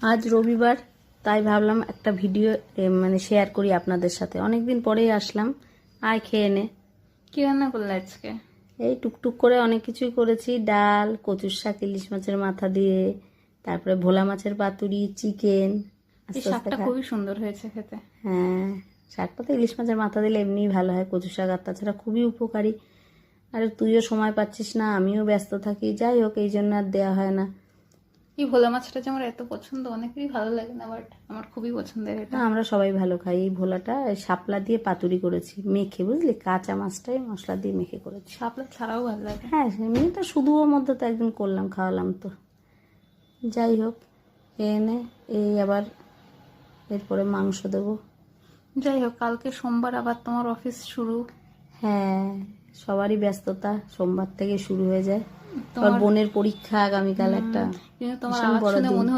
আজ রবিবার, তাই ভাবলাম একটা ভিডিও মানে শেয়ার করি আপনাদের সাথে। অনেকদিন পরেই আসলাম, আয় খেয়ে নে। কি রান্না করলে আজকে? এই টুকটুক করে অনেক কিছুই করেছি, ডাল, কচুর শাক, ইলিশ মাছের মাথা দিয়ে, তারপরে ভোলা মাছের পাতুরি, চিকেন। এই আস্তে আস্তে শাকটা খা। খুবই সুন্দর হয়েছে খেতে। হ্যাঁ, শাকটা তো ইলিশ মাছের মাথা দিলে এমনিই ভালো হয়, কচু শাক আর তাছাড়া খুবই উপকারী। আর তুইও সময় পাচ্ছিস না, আমিও ব্যস্ত থাকি, যাই হোক এই জন্য আর দেওয়া হয় না। এই ভোলা মাছটা যে আমার এত পছন্দ, অনেকেরই ভালো লাগে না, বাট আমার খুবই পছন্দের এটা। হ্যাঁ, আমরা সবাই ভালো খাই। এই ভোলাটা শাপলা দিয়ে পাতুরি করেছি মেখে, বুঝলি, কাঁচা মাছটাই মশলা দিয়ে মেখে করেছি। শাপলা ছাড়াও ভালো লাগে। হ্যাঁ, এমনি তো শুধুও মধ্যে তো একদিন করলাম, খাওয়ালাম তো। যাই হোক, এনে এই আবার এরপরে মাংস দেবো। যাই হোক, কালকে সোমবার, আবার তোমার অফিস শুরু। হ্যাঁ, সবারই ব্যস্ততা সোমবার থেকে শুরু হয়ে যায়। আবার তোমার বোনের পরীক্ষা আগামীকাল, একটা কিন্তু তোমার ভীষণ আওয়াজ বড় শুনে দিন। মনে হচ্ছে